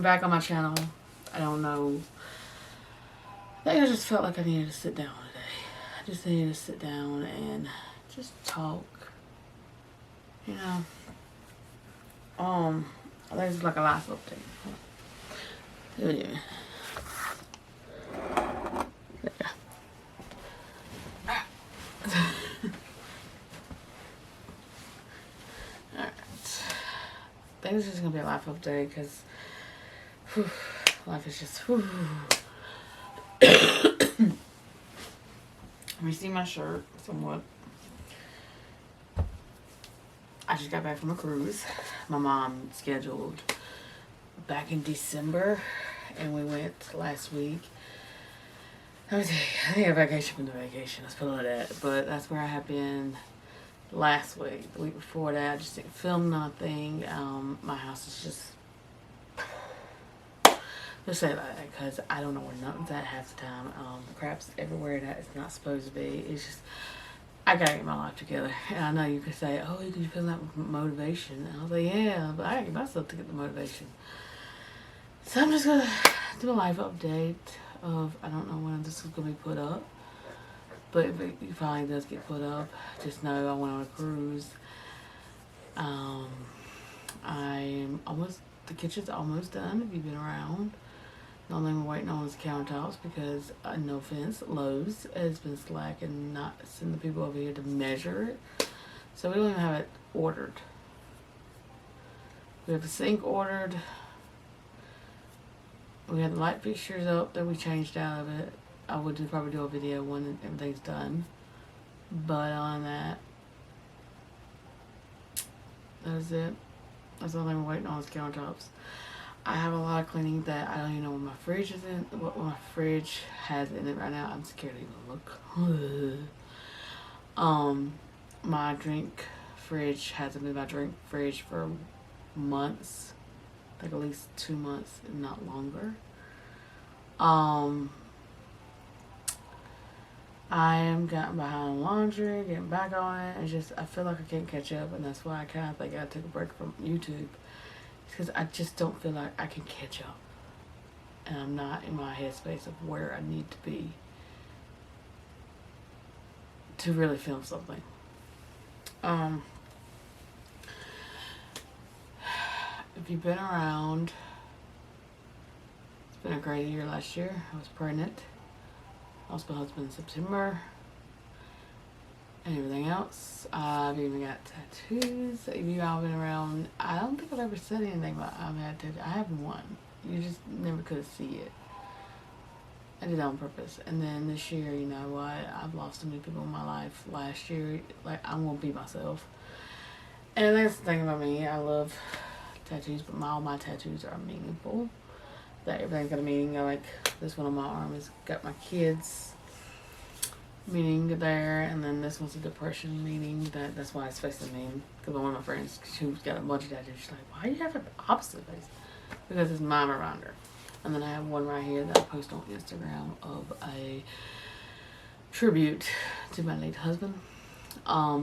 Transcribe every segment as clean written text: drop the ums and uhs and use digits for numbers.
back on my channel. I don't know. I think I just felt like I needed to sit down today. I just needed to sit down and just talk. You know. I think it's like a life update. Anyway. Alright. I think this is gonna be a life update because life is just You see my shirt somewhat. I just got back from a cruise. My mom scheduled back in December, and we went last week. I think a vacation from the vacation. Let's put it like that. But that's where I have been last week. The week before that, I just didn't film nothing. My house is just, let's say like that, because I don't know where nothing's at half the time. Crap's everywhere that it's not supposed to be. It's just, I gotta get my life together. And I know you could say, oh, you feel that motivation. And I was like, yeah, but I gotta get myself to get the motivation. So I'm just gonna do a life update of, I don't know when this is gonna be put up, but if it finally does get put up, just know I went on a cruise. I'm almost, the kitchen's almost done if you've been around. The only thing we're waiting on is countertops because, no offense, Lowe's has been slack and not sending the people over here to measure it. So we don't even have it ordered. We have the sink ordered. We had the light fixtures up that we changed out of it. I would probably do a video when everything's done. But on that, that's it. That's the only thing we're waiting on is countertops. I have a lot of cleaning that I don't even know what my fridge is in, what my fridge has in it right now. I'm scared to even look. My drink fridge hasn't been my drink fridge for months, like at least 2 months, if not longer. I am getting behind on laundry, getting back on it. It's just, I feel like I can't catch up, and that's why I kind of think I took a break from YouTube. Because I just don't feel like I can catch up. And I'm not in my headspace of where I need to be to really film something. If you've been around, it's been a great year last year. I was pregnant. I lost my husband in September. And everything else. I've even got tattoos. If you all been around, I don't think I've ever said anything about I've had tattoos. I have one. You just never could see it. I did it on purpose. And then this year, you know what? I've lost so many people in my life. Last year, like, I'm gonna be myself. And that's the thing about me. I love tattoos, but all my tattoos are meaningful. That everything's got a meaning. Like this one on my arm has got my kids meaning there, and then this one's a depression meaning. That's why it's facing me. Because one of my friends, who's got a bunch of tattoos, she's like, why do you have an opposite face? Because it's my reminder. And then I have one right here that I post on Instagram of a tribute to my late husband. I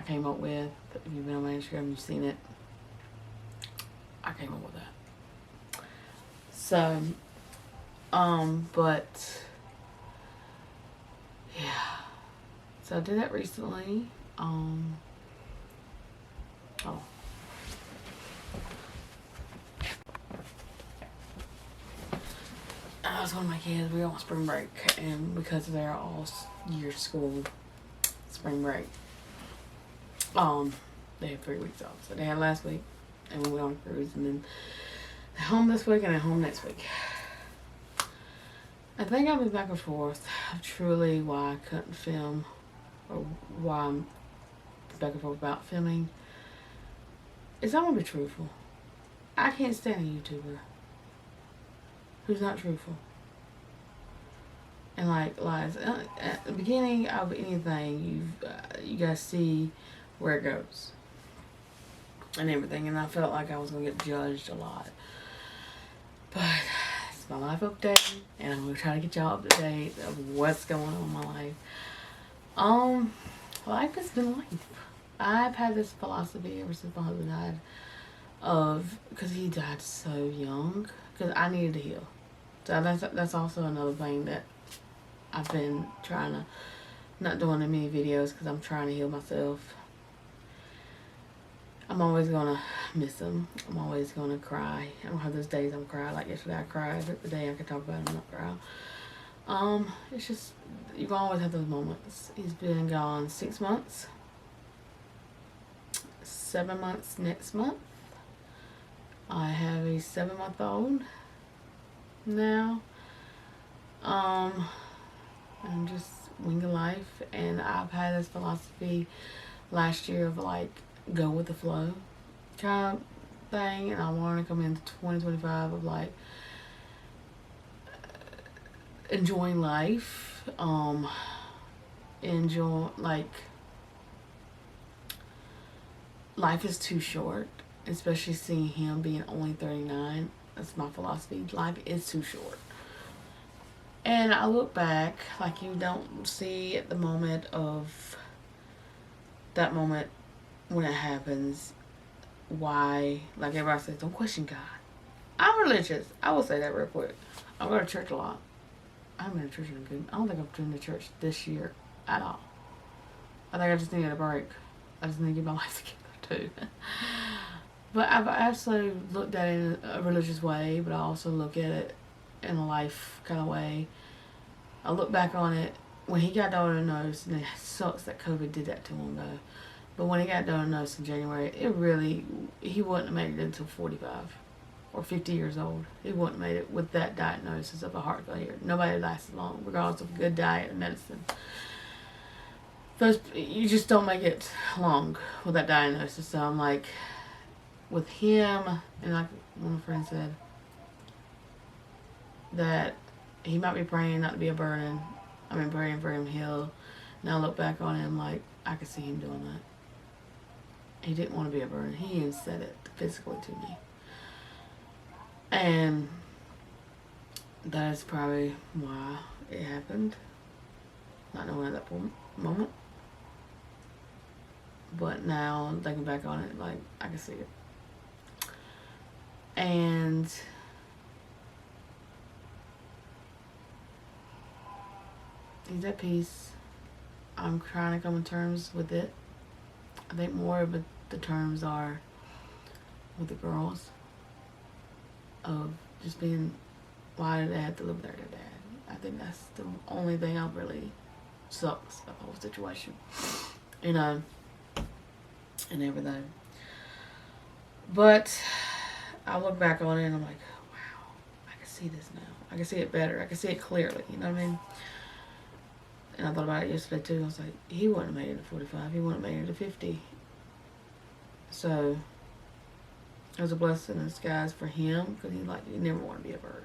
came up with, if you've been on my Instagram, you've seen it. I came up with that. So, but yeah. So I did that recently. I was with my kids. We were on spring break, and because they're all year school, spring break, they had 3 weeks off. So they had last week, and we went on a cruise, and then they're home this week, and they're home next week. I think I've been back and forth of truly why I couldn't film, or why I'm back and forth about filming. Is I'm gonna be truthful. I can't stand a YouTuber who's not truthful and like lies. At the beginning of anything, you guys see where it goes and everything, and I felt like I was gonna get judged a lot. But it's my life update, and I'm gonna try to get y'all up to date of what's going on in my life. Life has been life. I've had this philosophy ever since my husband died because he died so young, because I needed to heal. So that's also another thing that I've been trying to, not doing as many videos because I'm trying to heal myself. I'm always gonna miss him. I'm always gonna cry. I don't have those days I'm crying. Like yesterday I cried. The day I could talk about him, I'm not crying. It's just, you can always have those moments. He's been gone 6 months. 7 months next month. I have a 7-month-old now. I'm just winging life, and I've had this philosophy last year of like go with the flow kind of thing, and I want to come into 2025 of like enjoying life, enjoy, like, life is too short, especially seeing him being only 39. That's my philosophy. Life is too short. And I look back, like, you don't see at the moment of that moment when it happens why, like everybody says, don't question God. I'm religious. I will say that real quick. I go to church a lot. I haven't been to church in a good, I don't think I've been to church this year at all. I think I just needed a break. I just need to get my life together too. But I've actually looked at it in a religious way, but I also look at it in a life kind of way. I look back on it when he got diagnosed, and it sucks that COVID did that to him though. But when he got diagnosed in January, he wouldn't have made it until 45 or 50 years old. He wouldn't have made it with that diagnosis of a heart failure. Nobody lasts long, regardless of good diet and medicine. You just don't make it long with that diagnosis. So I'm like, with him, and like one of my friends said, that he might be praying not to be a burden. I mean, praying for him to heal. And I look back on him like, I could see him doing that. He didn't want to be a burden. He even said it physically to me. And that is probably why it happened. Not knowing at that moment. But now, thinking back on it, like, I can see it. And he's at peace. I'm trying to come to terms with it. I think more of the terms are with the girls. Of just being, why did they have to live with their dad? I think that's the only thing that really sucks about the whole situation. You know, and everything. But I look back on it and I'm like, wow, I can see this now. I can see it better. I can see it clearly. You know what I mean? And I thought about it yesterday too. I was like, he wouldn't have made it to 45. He wouldn't have made it to 50. So it was a blessing in disguise for him, because he never wanted to be a burden.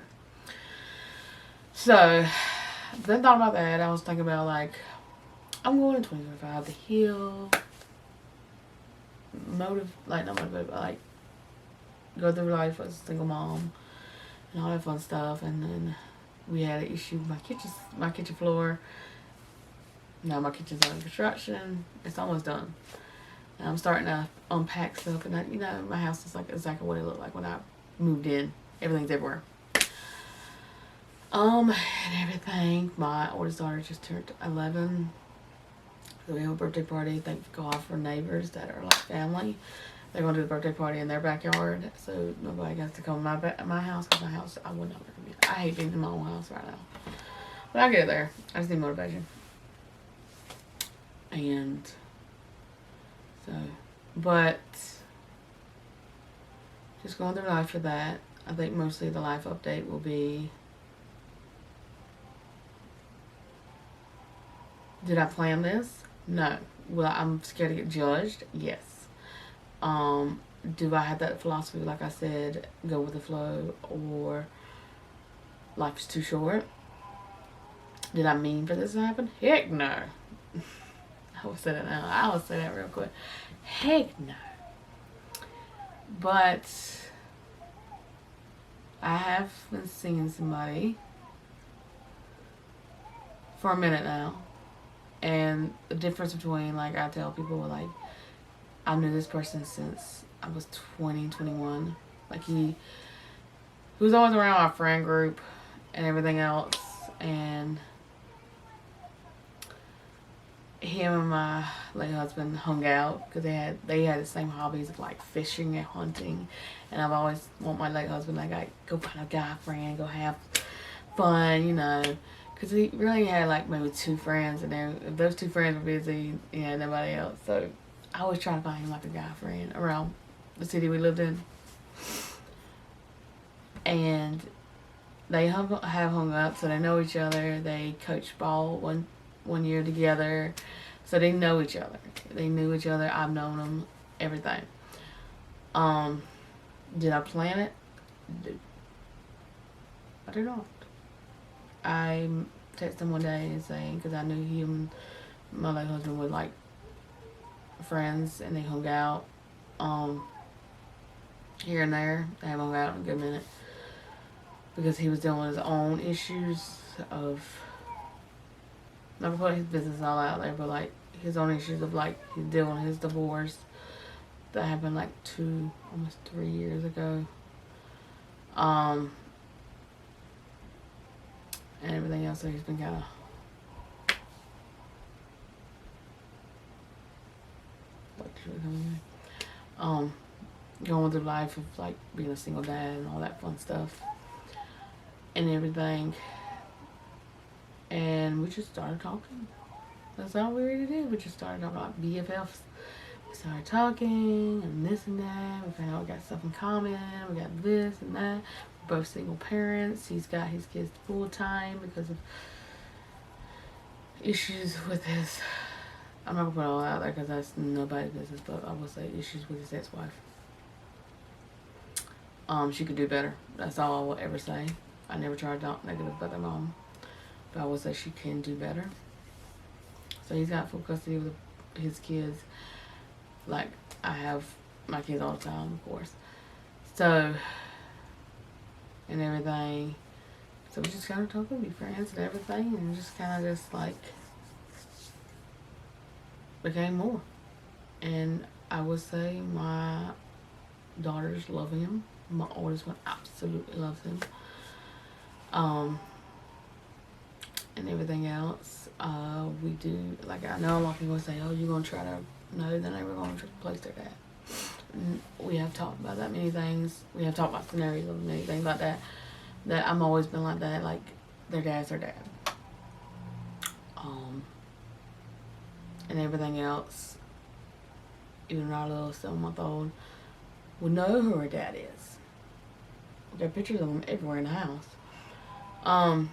So then thought about that. I was thinking about like, I'm going in 2025 to heal, not motivate, but like go through life as a single mom and all that fun stuff. And then we had an issue with my kitchen floor. Now my kitchen's under construction. It's almost done. And I'm starting to unpack stuff, and my house is like exactly what it looked like when I moved in. Everything's everywhere. And everything. My oldest daughter just turned 11. So we have a birthday party. Thank God for neighbors that are like family. They're going to do the birthday party in their backyard, so nobody gets to come to my house, because my house, I would not recommend. I hate being in my own house right now. But I'll get there. I just need motivation. And so, but just going through life for that. I think mostly the life update will be, did I plan this? No. Well, I'm scared to get judged? Yes. Do I have that philosophy, like I said, go with the flow, or life's too short? Did I mean for this to happen? Heck no. I will say that now. I will say that real quick. Heck no. But I have been seeing somebody for a minute now. And the difference between, like, I tell people, like, I knew this person since I was 20, 21. Like he was always around our friend group and everything else. And him and my late husband hung out because they had the same hobbies of like fishing and hunting. And I've always want my late husband like go find a guy friend, go have fun, you know. Because he really had like maybe 2 friends, and then if those 2 friends were busy, nobody else. So I was trying to find him like a guy friend around the city we lived in. And they have hung up, so they know each other. They coached ball one year together, so they know each other. They knew each other. I've known them, everything. Did I plan it? I did not. I texted him one day and saying, because I knew him, my late husband were like friends, and they hung out here and there. They haven't hung out in a good minute because he was dealing with his own issues of, never put his business all out there, but like his own issues of like he's dealing with his divorce that happened like almost 3 years ago. And everything else, so he's been kind of going through life of like being a single dad and all that fun stuff and everything. And we just started talking. That's all we really did. We just started talking about BFFs. We started talking and this and that. We found out we got stuff in common. We got this and that. We're both single parents. He's got his kids full time because of issues with his, I'm not gonna put it all out there because that's nobody's business, but I will say issues with his ex-wife. She could do better. That's all I will ever say. I never tried to talk negative about their mom, but I will say she can do better. So he's got full custody of his kids. Like I have my kids all the time, of course. So, and everything. So we just kind of talk, be friends and everything, and just kind of just like became more. And I would say my daughters love him. My oldest one absolutely loves him. And everything else. We do, like I know a lot of people say, oh, you're going to try to, no, they're never going to replace their dad. We have talked about that many things. We have talked about scenarios of many things like that. That I'm always been like that, like their dad's their dad. And everything else, even our little 7-month-old will know who her dad is. We got pictures of them everywhere in the house. And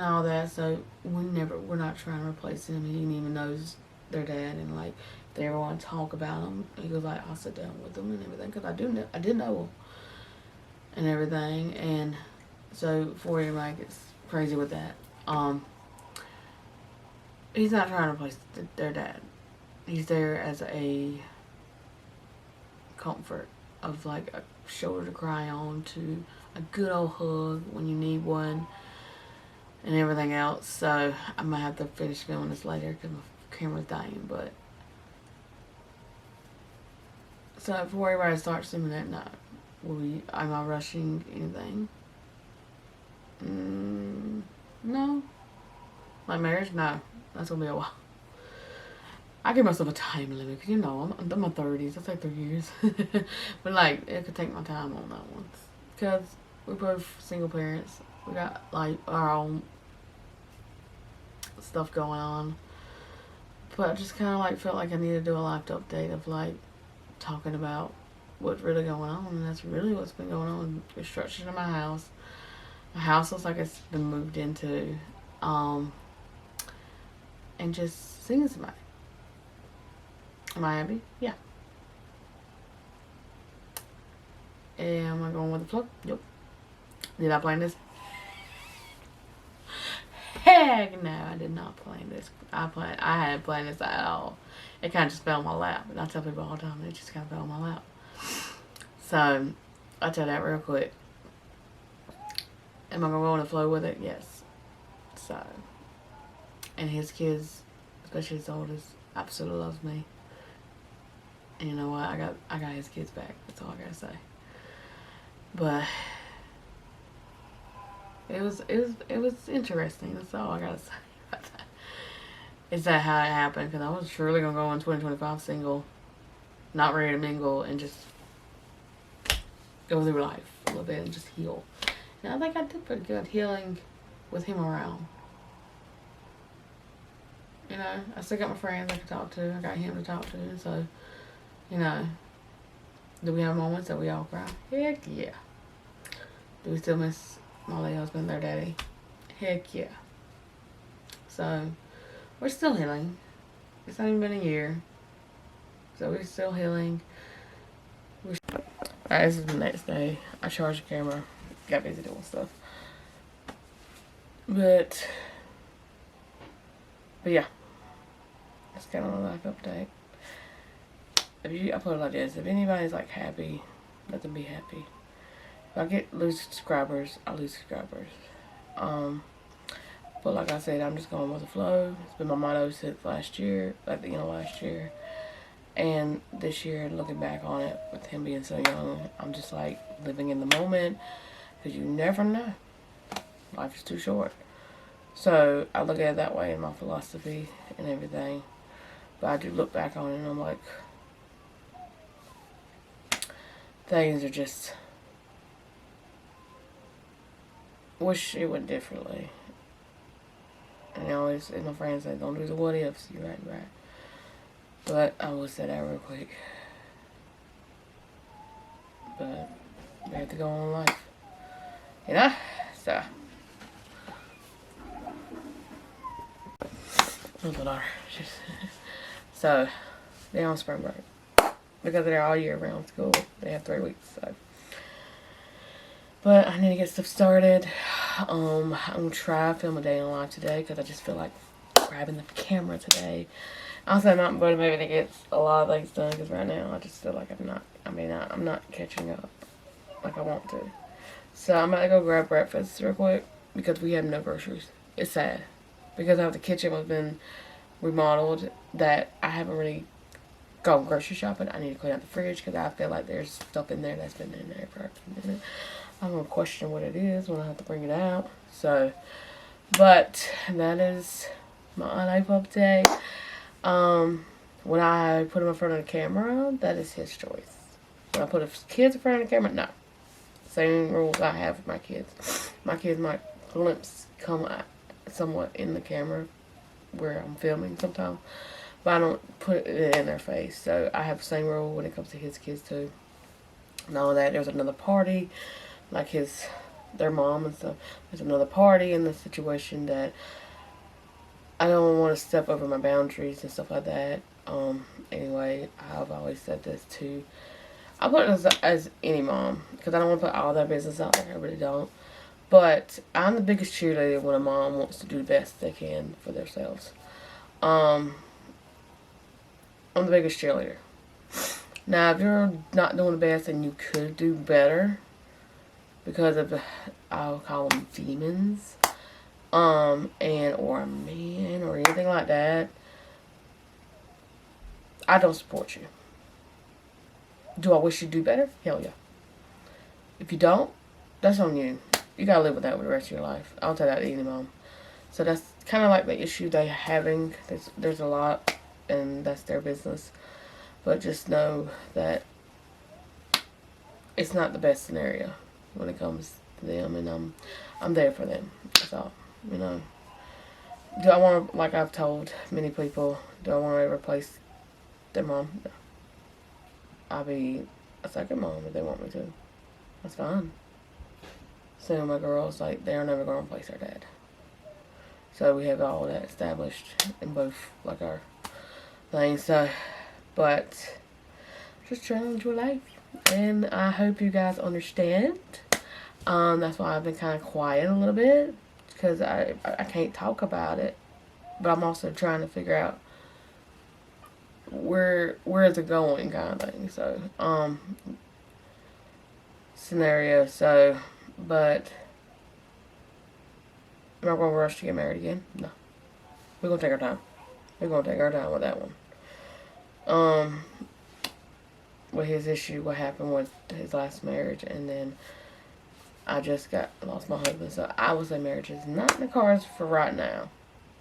all that, so we're not trying to replace him. He even knows their dad, and like if they ever want to talk about him, he goes like, I'll sit down with them and everything, because I did know him and everything. And so before everybody gets crazy with that, he's not trying to replace their dad. He's there as a comfort of like a shoulder to cry on, to a good old hug when you need one, and everything else. So I might have to finish filming this later because my camera's dying. But so before everybody starts doing that, no, am I rushing anything? No. My marriage, no, that's gonna be a while. I give myself a time limit because I'm in my 30s. That's like 3 years. But like it could take my time on that one because we're both single parents. We got like our own stuff going on, but I just kind of like felt like I needed to do a life update of like talking about what's really going on, and that's really what's been going on. Construction in my house. My house looks like it's been moved into, and just seeing somebody. Am I happy? Yeah. Am I going with the flow? Yep. Did I plan this? Heck no, I did not plan this. I hadn't planned this at all. It kind of just fell on my lap. And I tell people all the time, it just kind of fell on my lap. So, I'll tell that real quick. Am I going to go on the flow with it? Yes. So, and his kids, especially his oldest, absolutely loves me. And you know what? I got his kids back. That's all I gotta say. But it was interesting. That's all I gotta say about that. Is that how it happened? Because I was surely gonna go in 2025 single, not ready to mingle, and just go through life a little bit and just heal. And I think I did pretty good healing with him around. You know, I still got my friends I can talk to. I got him to talk to. So, you know, do we have moments that we all cry? Heck yeah. Do we still miss my late husband, their daddy? Heck yeah. So, we're still healing. It's not even been a year. So, we're still healing. Alright, this is the next day. I charged the camera. Got busy doing stuff. But yeah. That's kind of a life update. I put it like this. If anybody's like happy, let them be happy. If I lose subscribers, I lose subscribers. But like I said, I'm just going with the flow. It's been my motto since last year, like the end of last year. And this year, looking back on it, with him being so young, I'm just like living in the moment. Because you never know. Life is too short. So I look at it that way in my philosophy and everything. But I do look back on it and I'm like, things are just, wish it went differently. And I always, and my friends say, don't do the what ifs. You're right, you're right. But I will say that real quick. But we have to go on in life. You know? So. Where's my daughter? So, they're on spring break. Because they're all year round school. They have 3 weeks, so. But I need to get stuff started. I'm going to try to film a day in life today. Because I just feel like grabbing the camera today. Also, I'm not motivated to get a lot of things done. Because right now, I just feel like I'm not catching up like I want to. So, I'm about to go grab breakfast real quick. Because we have no groceries. It's sad. Because the kitchen has been remodeled, that I haven't really gone grocery shopping. I need to clean out the fridge because I feel like there's stuff in there that's been in there for a minute. I'm going to question what it is when I have to bring it out. So, but that is my life update. When I put him in front of the camera, that is his choice. When I put his kids in front of the camera, no. Same rules I have with my kids. My kids might glimpse come somewhat in the camera where I'm filming sometimes, but I don't put it in their face. So I have the same rule when it comes to his kids too. And all of that, there's another party, like their mom and stuff. There's another party in the situation that I don't want to step over my boundaries and stuff like that. Anyway, I've always said this too. I put it as any mom because I don't want to put all their business out there. I really don't. But I'm the biggest cheerleader when a mom wants to do the best they can for themselves. I'm the biggest cheerleader. Now, if you're not doing the best and you could do better because of, I'll call them demons, or a man or anything like that, I don't support you. Do I wish you'd do better? Hell yeah. If you don't, that's on you. You gotta live with that for the rest of your life. I'll tell that to any mom. So that's kind of like the issue they're having. There's a lot, and that's their business. But just know that it's not the best scenario when it comes to them, and I'm there for them. That's all. You know. Do I want to, like I've told many people, do I want to replace their mom? No. I'll be a second mom if they want me to. That's fine. So my girls, like, they're never going to replace their dad. So we have all that established in both, like, our things. So, but just trying to enjoy life. And I hope you guys understand. That's why I've been kind of quiet a little bit. Because I can't talk about it. But I'm also trying to figure out where is it going kind of thing. So, scenario. So, but am I going to rush to get married again? No. We're going to take our time. We're going to take our time with that one. with his issue, what happened with his last marriage, and then I just lost my husband. So I would say marriage is not in the cards for right now.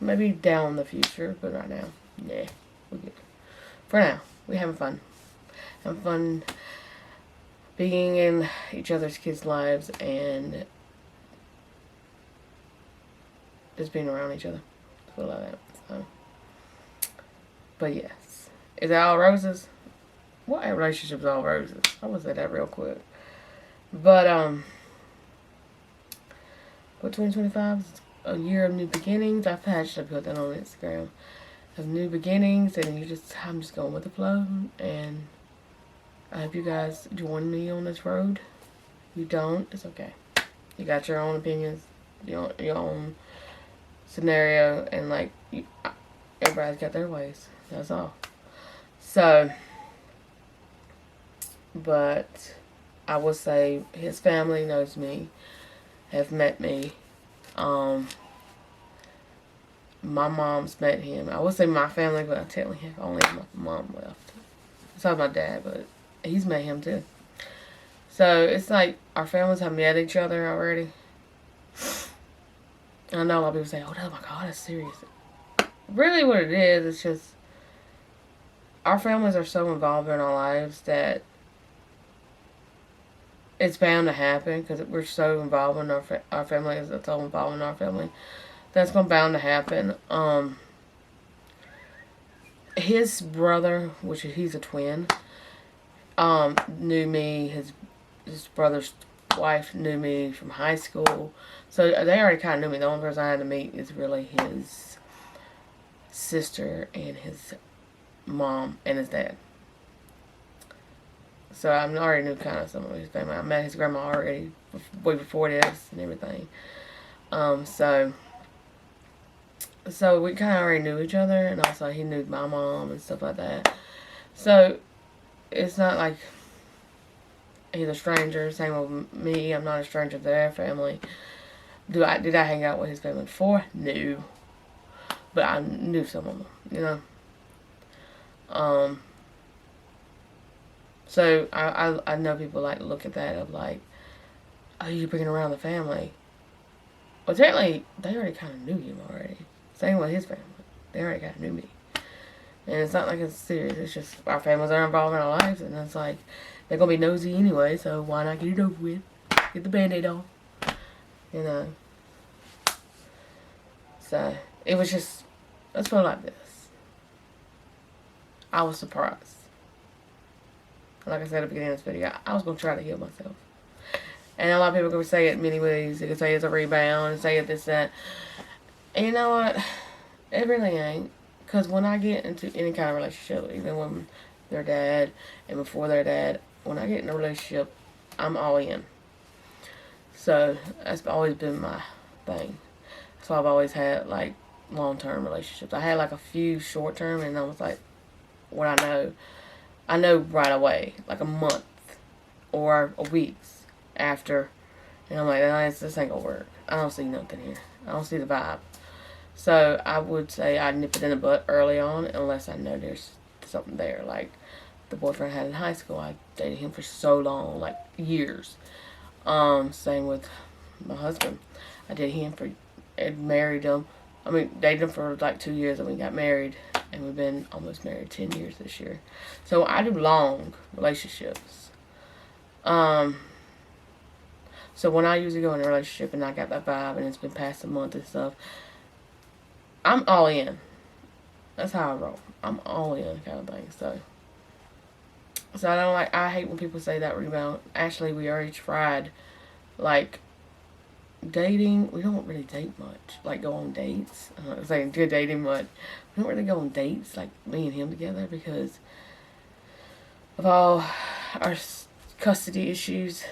Maybe down in the future, but right now, yeah, we're good. For now, we're having fun. Having fun being in each other's kids' lives and just being around each other. I feel like that. So. But yes. Is it all roses? What relationship is all roses? I will say that real quick. But, 2025 is a year of new beginnings. I've actually put that on Instagram. Of new beginnings, and I'm just going with the flow, and I hope you guys join me on this road. If you don't, it's okay. You got your own opinions, your own scenario, and like everybody's got their ways. That's all. So, but I will say his family knows me, have met me. My mom's met him. I would say my family, but I technically only have my mom left. Besides my dad, but he's met him too. So it's like our families have met each other already. I know a lot of people say, oh my God, that's serious. Really what it is, it's just our families are so involved in our lives that it's bound to happen because we're so involved in our family is so involved in our family. That's bound to happen. His brother, which he's a twin, knew me. His brother's wife knew me from high school, so they already kind of knew me. The only person I had to meet is really his sister and his mom and his dad. So I already knew kind of some of his family. I met his grandma already way before this and everything. So we kind of already knew each other, and also he knew my mom and stuff like that. So it's not like he's a stranger. Same with me. I'm not a stranger to their family. Did I hang out with his family before? No. But I knew some of them, you know. So I know people like to look at that of like, oh, you're bringing around the family. Well, technically, they already kind of knew him already. Same with his family. They already kind of knew me. And it's not like it's serious. It's just our families are involved in our lives. And it's like, they're going to be nosy anyway. So why not get it over with? Get the Band-Aid off. You know. So, it was just, let's put it like this. I was surprised. Like I said at the beginning of this video, I was going to try to heal myself. And a lot of people can say it many ways. They can say it's a rebound and say it this, that. And you know what? It really ain't. Because when I get into any kind of relationship, even when their dad and before their dad, when I get in a relationship, I'm all in. So, that's always been my thing. So I've always had, like, long-term relationships. I had, like, a few short-term, and I was like, what I know right away, like a month or a weeks after, and I'm like, this ain't gonna work. I don't see nothing here. I don't see the vibe. So I would say I nip it in the butt early on unless I know there's something there. Like the boyfriend I had in high school, I dated him for so long, like years. Same with my husband. I dated him and married him. I mean, dated him for like 2 years and we got married. And we've been almost married 10 years this year. So I do long relationships. So when I usually go in a relationship and I got that vibe and it's been past a month and stuff, I'm all in. That's how I roll. I'm all in kind of thing. So I hate when people say that rebound. Actually, we already tried, like, dating. We don't really date much. Like, go on dates. I'm not saying good dating much. We don't really go on dates, like, me and him together, because of all our custody issues.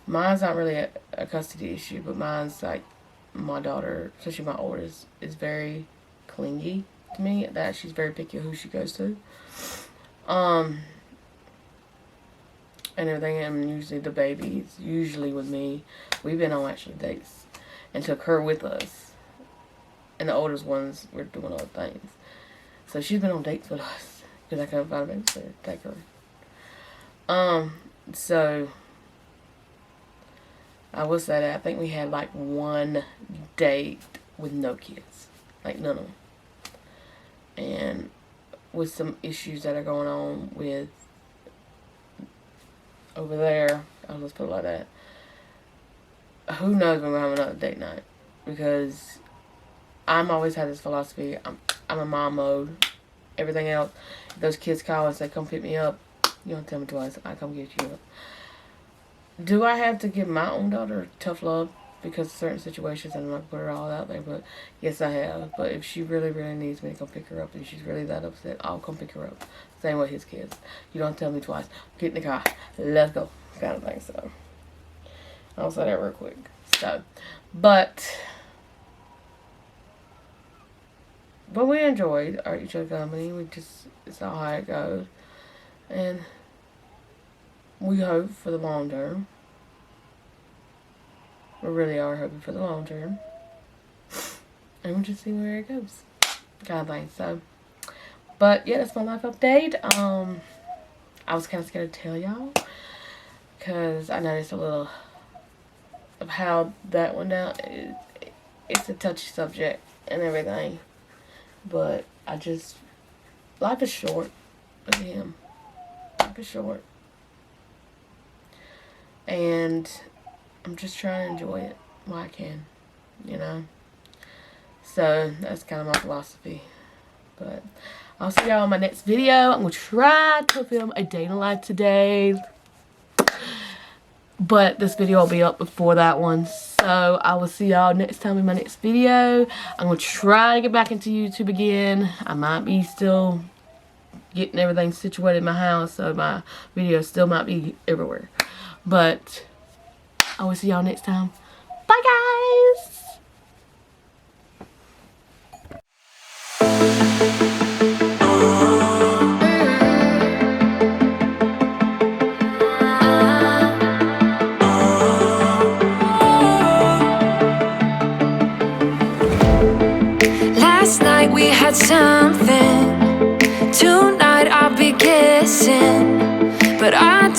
Mine's not really a custody issue, but mine's, like, my daughter, especially my oldest, is very clingy to me. That she's very picky of who she goes to. And everything, and usually the baby's usually with me. We've been on actually dates and took her with us. And the oldest ones were doing other things. So she's been on dates with us because I couldn't find a babysitter to take her. So I will say that I think we had like one date with no kids, like none of them, and with some issues that are going on with over there. Let's put it like that. Who knows when we're having another date night? Because I'm always had this philosophy. I'm a mom mode. Everything else, if those kids call and say, "Come pick me up," you don't tell me twice. I come get you up. Do I have to give my own daughter tough love because of certain situations? I'm not put her all out there, but yes, I have. But if she really, really needs me to come pick her up, and she's really that upset, I'll come pick her up. Same with his kids. You don't tell me twice. Get in the car. Let's go. Kind of thing. So I'll say that real quick. So, but we enjoyed each other's company. It's all how it goes, and we hope for the long term. We really are hoping for the long term. And we'll just see where it goes. Kind of thing. So, but yeah, that's my life update. I was kind of scared to tell y'all because I noticed a little of how that went down. It's a touchy subject and everything. But life is short. Look at him. Life is short. And I'm just trying to enjoy it while I can, you know. So that's kind of my philosophy. But I'll see y'all in my next video. I'm going to try to film a day in the life today. But this video will be up before that one. So I will see y'all next time in my next video. I'm going to try to get back into YouTube again. I might be still getting everything situated in my house. So my videos still might be everywhere. But I will see y'all next time. Bye, guys. Last night we had something. Tonight I'll be kissing, but I don't